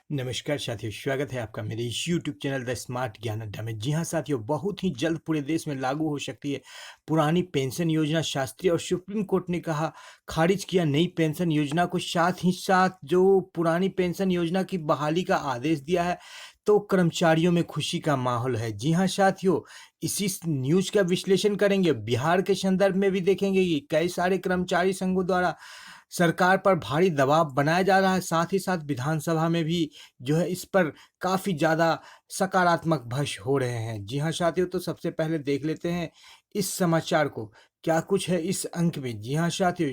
नमस्कार साथियों, स्वागत है आपका मेरे इस यूट्यूब चैनल द स्मार्ट ज्ञान अड्डा में। जी हाँ साथियों, बहुत ही जल्द पूरे देश में लागू हो सकती है पुरानी पेंशन योजना। शास्त्री और सुप्रीम कोर्ट ने कहा, खारिज किया नई पेंशन योजना को। साथ ही साथ जो पुरानी पेंशन योजना की बहाली का आदेश दिया है, तो कर्मचारियों में खुशी का माहौल है। जी हाँ साथियों, इसी न्यूज का विश्लेषण करेंगे। बिहार के संदर्भ में भी देखेंगे कि कई सारे कर्मचारी संघों द्वारा सरकार पर भारी दबाव बनाया जा रहा है। साथ ही साथ विधानसभा में भी जो है इस पर काफ़ी ज़्यादा सकारात्मक बहस हो रहे हैं। जी हाँ साथियों, तो सबसे पहले देख लेते हैं इस समाचार को, क्या कुछ है इस अंक में। जी हाँ साथियों,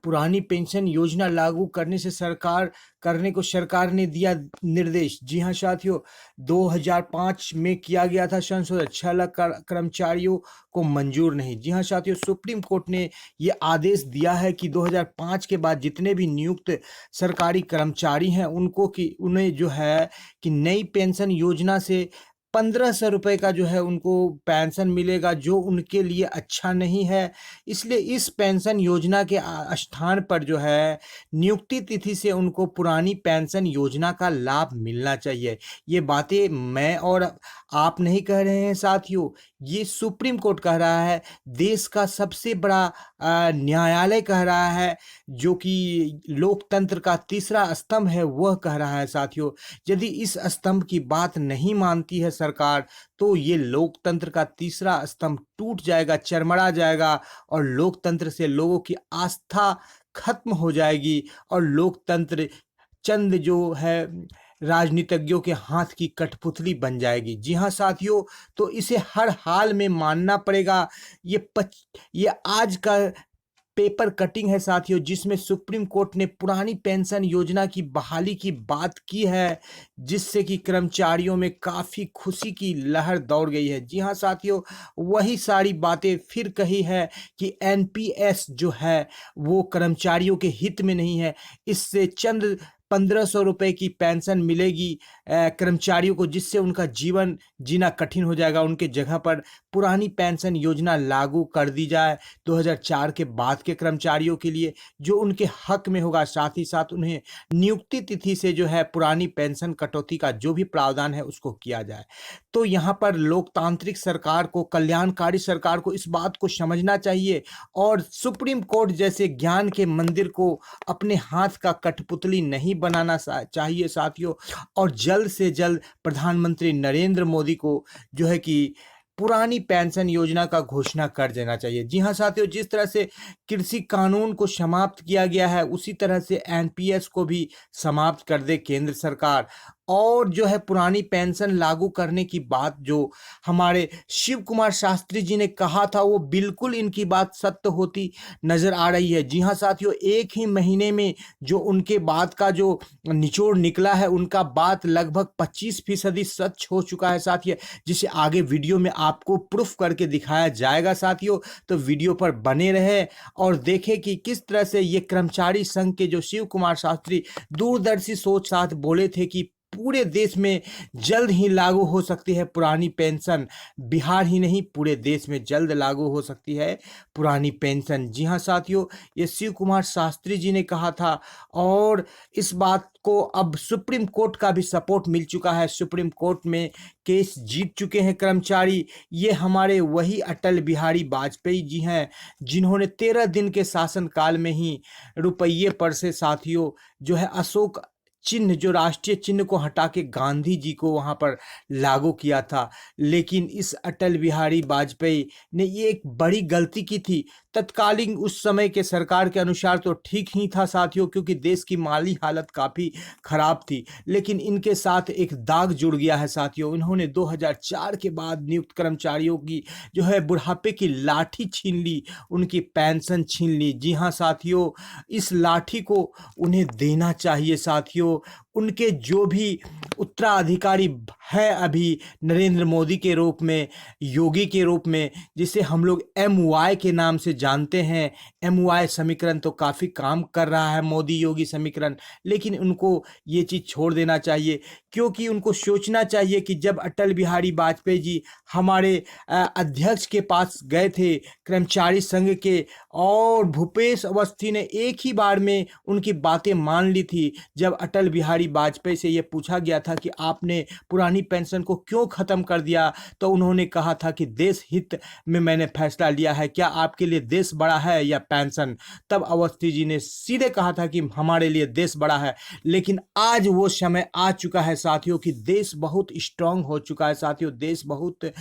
पुरानी पेंशन योजना लागू करने को सरकार ने दिया निर्देश। जी हाँ साथियों, 2005 में किया गया था संशोधन। 6 लाख कर्मचारियों को मंजूर नहीं। जी हाँ साथियों, सुप्रीम कोर्ट ने ये आदेश दिया है कि 2005 के बाद जितने भी नियुक्त सरकारी कर्मचारी हैं उन्हें जो है कि नई पेंशन योजना से 1500 रुपये का जो है उनको पेंशन मिलेगा, जो उनके लिए अच्छा नहीं है। इसलिए इस पेंशन योजना के स्थान पर जो है नियुक्ति तिथि से उनको पुरानी पेंशन योजना का लाभ मिलना चाहिए। ये बातें मैं और आप नहीं कह रहे हैं साथियों, ये सुप्रीम कोर्ट कह रहा है। देश का सबसे बड़ा न्यायालय कह रहा है, जो कि लोकतंत्र का तीसरा स्तंभ है, वह कह रहा है साथियों। यदि इस स्तंभ की बात नहीं मानती है सरकार, तो ये लोकतंत्र का तीसरा स्तंभ टूट जाएगा, चरमरा जाएगा, और लोकतंत्र से लोगों की आस्था खत्म हो जाएगी, और लोकतंत्र चंद जो है राजनीतिज्ञों के हाथ की कठपुतली बन जाएगी। जी हाँ साथियों, तो इसे हर हाल में मानना पड़ेगा। ये आज का पेपर कटिंग है साथियों, जिसमें सुप्रीम कोर्ट ने पुरानी पेंशन योजना की बहाली की बात की है, जिससे कि कर्मचारियों में काफ़ी खुशी की लहर दौड़ गई है। जी हाँ साथियों, वही सारी बातें फिर कही है कि एनपीएस जो है वो कर्मचारियों के हित में नहीं है। इससे चंद 1500 रुपये की पेंशन मिलेगी कर्मचारियों को, जिससे उनका जीवन जीना कठिन हो जाएगा। उनके जगह पर पुरानी पेंशन योजना लागू कर दी जाए 2004 के बाद के कर्मचारियों के लिए, जो उनके हक में होगा। साथ ही साथ उन्हें नियुक्ति तिथि से जो है पुरानी पेंशन कटौती का जो भी प्रावधान है उसको किया जाए। तो यहाँ पर लोकतांत्रिक सरकार को, कल्याणकारी सरकार को इस बात को समझना चाहिए, और सुप्रीम कोर्ट जैसे ज्ञान के मंदिर को अपने हाथ का कठपुतली नहीं बनाना चाहिए साथियों। और जल्द से जल्द प्रधानमंत्री नरेंद्र मोदी को जो है कि पुरानी पेंशन योजना का घोषणा कर देना चाहिए। जी हाँ साथियों, जिस तरह से कृषि कानून को समाप्त किया गया है, उसी तरह से एनपीएस को भी समाप्त कर दे केंद्र सरकार। और जो है पुरानी पेंशन लागू करने की बात जो हमारे शिव कुमार शास्त्री जी ने कहा था, वो बिल्कुल इनकी बात सत्य होती नजर आ रही है। जी हाँ साथियों, एक ही महीने में जो उनके बात का जो निचोड़ निकला है, उनका बात लगभग 25% सच हो चुका है साथियों, जिसे आगे वीडियो में आपको प्रूफ करके दिखाया जाएगा साथियों। तो वीडियो पर बने रहे और देखें कि किस तरह से ये कर्मचारी संघ के जो शिव कुमार शास्त्री दूरदर्शी सोच साथ बोले थे कि पूरे देश में जल्द ही लागू हो सकती है पुरानी पेंशन। बिहार ही नहीं, पूरे देश में जल्द लागू हो सकती है पुरानी पेंशन। जी हाँ साथियों, ये शिव कुमार शास्त्री जी ने कहा था, और इस बात को अब सुप्रीम कोर्ट का भी सपोर्ट मिल चुका है। सुप्रीम कोर्ट में केस जीत चुके हैं कर्मचारी। ये हमारे वही अटल बिहारी वाजपेयी जी हैं, जिन्होंने 13 दिन के शासनकाल में ही रुपये पर से साथियों जो है अशोक चिन्ह, जो राष्ट्रीय चिन्ह को हटा के गांधी जी को वहां पर लागू किया था। लेकिन इस अटल बिहारी वाजपेयी ने ये एक बड़ी गलती की थी। तत्कालीन उस समय के सरकार के अनुसार तो ठीक ही था साथियों, क्योंकि देश की माली हालत काफ़ी खराब थी। लेकिन इनके साथ एक दाग जुड़ गया है साथियों। इन्होंने 2004 के बाद नियुक्त कर्मचारियों की जो है बुढ़ापे की लाठी छीन ली, उनकी पेंशन छीन ली। जी हाँ साथियों, इस लाठी को उन्हें देना चाहिए साथियों। उनके जो भी उत्तराधिकारी है अभी नरेंद्र मोदी के रूप में, योगी के रूप में, जिसे हम लोग MY के नाम से जानते हैं। MY समीकरण तो काफ़ी काम कर रहा है, मोदी योगी समीकरण। लेकिन उनको ये चीज़ छोड़ देना चाहिए, क्योंकि उनको सोचना चाहिए कि जब अटल बिहारी वाजपेयी जी हमारे अध्यक्ष के पास गए थे कर्मचारी संघ के, और भूपेश अवस्थी ने एक ही बार में उनकी बातें मान ली थी। जब अटल बिहारी वाजपेयी से ये पूछा गया था कि आपने पुरानी पेंशन को क्यों ख़त्म कर दिया, तो उन्होंने कहा था कि देश हित में मैंने फैसला लिया है, क्या आपके लिए देश बड़ा है या पेंशन। तब अवस्थी जी ने सीधे कहा था कि हमारे लिए देश बड़ा है। लेकिन आज वो समय आ चुका है साथियों कि देश बहुत स्ट्रांग हो चुका है साथियों, देश बहुत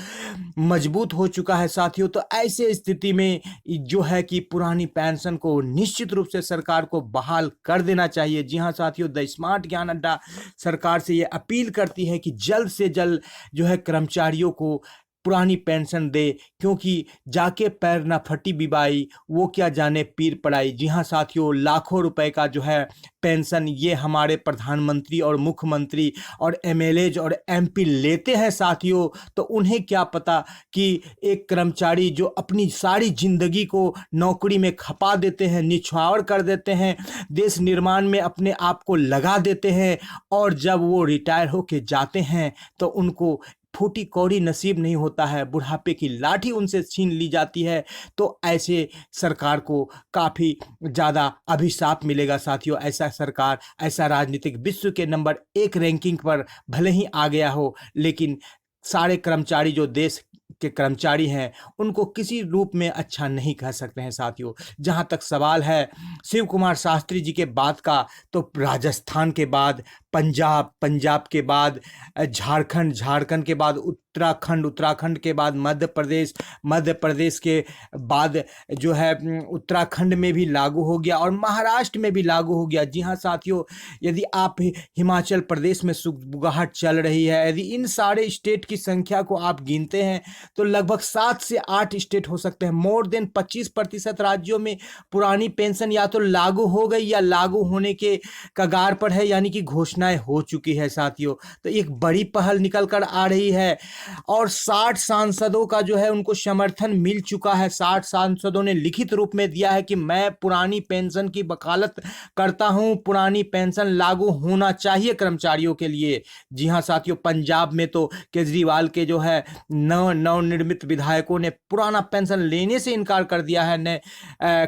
मजबूत हो चुका है साथियों। तो ऐसे स्थिति में जो है कि पुरानी पेंशन को निश्चित रूप से सरकार को बहाल कर देना चाहिए। जी हाँ साथियों, द स्मार्ट ज्ञान अड्डा सरकार से ये अपील करती है कि जल्द से जल्द जो है कर्मचारियों को पुरानी पेंशन दे, क्योंकि जाके पैर ना फटी बिबाई, वो क्या जाने पीर पड़ाई। जी हाँ साथियों, लाखों रुपए का जो है पेंशन ये हमारे प्रधानमंत्री और मुख्यमंत्री और एमएलएज और एमपी लेते हैं साथियों। तो उन्हें क्या पता कि एक कर्मचारी जो अपनी सारी जिंदगी को नौकरी में खपा देते हैं, निछावर कर देते हैं, देश निर्माण में अपने आप को लगा देते हैं, और जब वो रिटायर होके जाते हैं तो उनको फूटी कौड़ी नसीब नहीं होता है, बुढ़ापे की लाठी उनसे छीन ली जाती है। तो ऐसे सरकार को काफ़ी ज़्यादा अभिशाप मिलेगा साथियों। ऐसा सरकार, ऐसा राजनीतिक विश्व के नंबर 1 रैंकिंग पर भले ही आ गया हो, लेकिन सारे कर्मचारी जो देश के कर्मचारी हैं उनको किसी रूप में अच्छा नहीं कह सकते हैं साथियों। जहाँ तक सवाल है शिव कुमार शास्त्री जी के बाद का, तो राजस्थान के बाद पंजाब, पंजाब के बाद झारखंड, झारखंड के बाद उत्तराखंड, उत्तराखंड के बाद मध्य प्रदेश, मध्य प्रदेश के बाद जो है उत्तराखंड में भी लागू हो गया और महाराष्ट्र में भी लागू हो गया। जी हाँ साथियों, यदि आप हिमाचल प्रदेश में सुगबुगाहट चल रही है, यदि इन सारे स्टेट की संख्या को आप गिनते हैं तो लगभग 7 से 8 स्टेट हो सकते हैं। मोर देन 25% राज्यों में पुरानी पेंशन या तो लागू हो गई या लागू होने के कगार पर है, यानी कि घोषणाएं हो चुकी है साथियों। तो एक बड़ी पहल निकल कर आ रही है और 60 सांसदों का जो है उनको समर्थन मिल चुका है। 60 सांसदों ने लिखित रूप में दिया है कि मैं पुरानी पेंशन की वकालत करता हूं, पुरानी पेंशन लागू होना चाहिए कर्मचारियों के लिए। जी हां साथियों, पंजाब में तो केजरीवाल के जो है नवनिर्मित विधायकों ने पुराना पेंशन लेने से इनकार कर दिया है नए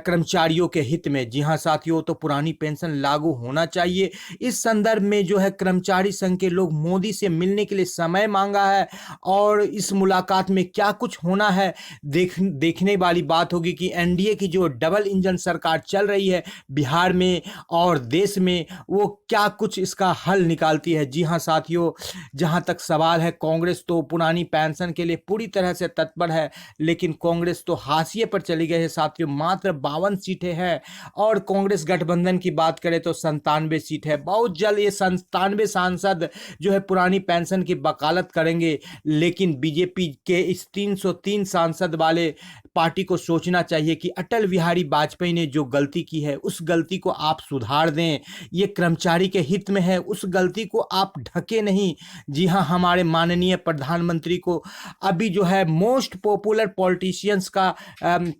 कर्मचारियों के हित में। जी हां साथियों, तो पुरानी पेंशन लागू होना चाहिए। इस संदर्भ में जो है कर्मचारी संघ के लोग मोदी से मिलने के लिए समय मांगा है और इस मुलाकात में क्या कुछ होना है देखने वाली बात होगी कि एनडीए की जो डबल इंजन सरकार चल रही है बिहार में और देश में, वो क्या कुछ इसका हल निकालती है। जी हां साथियों, जहां तक सवाल है, कांग्रेस तो पुरानी पेंशन के लिए पूरी तरह से तत्पर है, लेकिन कांग्रेस तो हाशिए पर चली गई है साथियों। मात्र 52 सीटें हैं और कांग्रेस गठबंधन की बात करें तो 97 सीट है। बहुत जल्द ये 97 सांसद जो है पुरानी पेंशन की वकालत करेंगे, लेकिन बीजेपी के इस 303 सांसद वाले पार्टी को सोचना चाहिए कि अटल बिहारी वाजपेयी ने जो गलती की है उस गलती को आप सुधार दें। ये कर्मचारी के हित में है, उस गलती को आप ढके नहीं। जी हाँ, हमारे माननीय प्रधानमंत्री को अभी जो है मोस्ट पॉपुलर पॉलिटिशियंस का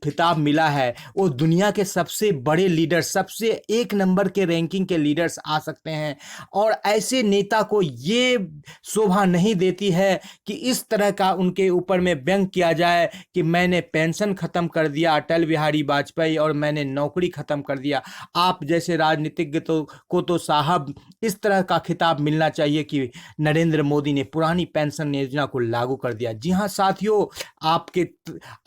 खिताब मिला है। वो दुनिया के सबसे बड़े लीडर, सबसे 1 नंबर के रैंकिंग के लीडर्स आ सकते हैं और ऐसे नेता को ये शोभा नहीं देती है कि इस तरह का उनके ऊपर में व्यंग किया जाए कि मैंने पेंशन खत्म कर दिया अटल बिहारी वाजपेयी और मैंने नौकरी खत्म कर दिया। आप जैसे राजनीतिज्ञ को तो साहब इस तरह का खिताब मिलना चाहिए कि नरेंद्र मोदी ने पुरानी पेंशन योजना को लागू कर दिया। जी हाँ साथियों,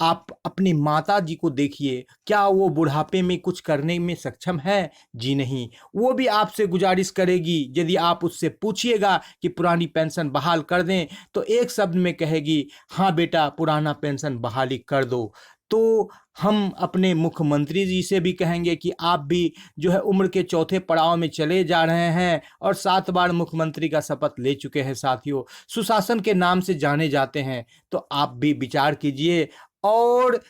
आप अपनी माता जी को देखिए, क्या वो बुढ़ापे में कुछ करने में सक्षम है? जी नहीं। वो भी आपसे गुजारिश करेगी, यदि आप उससे पूछिएगा कि पुरानी पेंशन बहाल कर दें, तो एक शब्द में कहेगी, हाँ बेटा पुराना पेंशन बहाली कर दो। तो हम अपने मुख्यमंत्री जी से भी कहेंगे कि आप भी जो है उम्र के चौथे पड़ाव में चले जा रहे हैं और 7 बार मुख्यमंत्री का शपथ ले चुके हैं साथियों, सुशासन के नाम से जाने जाते हैं। तो आप भी विचार कीजिए और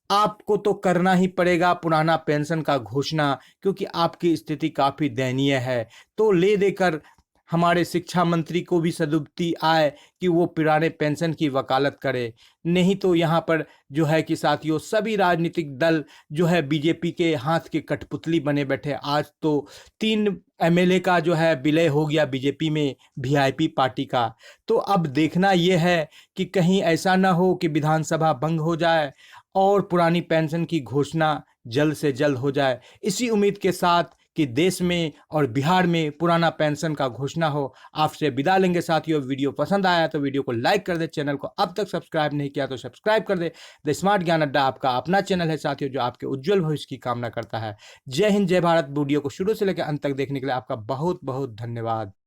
आपको तो करना ही पड़ेगा पुराना पेंशन का घोषणा, क्योंकि आपकी स्थिति काफ़ी दयनीय है। तो ले देकर हमारे शिक्षा मंत्री को भी सदुक्ति आए कि वो पुराने पेंशन की वकालत करे। नहीं तो यहाँ पर जो है कि साथियों सभी राजनीतिक दल जो है बीजेपी के हाथ के कठपुतली बने बैठे। आज तो 3 एमएलए का जो है विलय हो गया बीजेपी में, वीआईपी पार्टी का। तो अब देखना ये है कि कहीं ऐसा ना हो कि विधानसभा भंग हो जाए और पुरानी पेंशन की घोषणा जल्द से जल्द हो जाए। इसी उम्मीद के साथ कि देश में और बिहार में पुराना पेंशन का घोषणा हो। आपसे विदा लेंगे साथियों। वीडियो पसंद आया तो वीडियो को लाइक कर दे, चैनल को अब तक सब्सक्राइब नहीं किया तो सब्सक्राइब कर दे। द स्मार्ट ज्ञान अड्डा आपका अपना चैनल है साथियों, जो आपके उज्जवल भविष्य की कामना करता है। जय हिंद, जय भारत। वीडियो को शुरू से लेकर अंत तक देखने के लिए आपका बहुत बहुत धन्यवाद।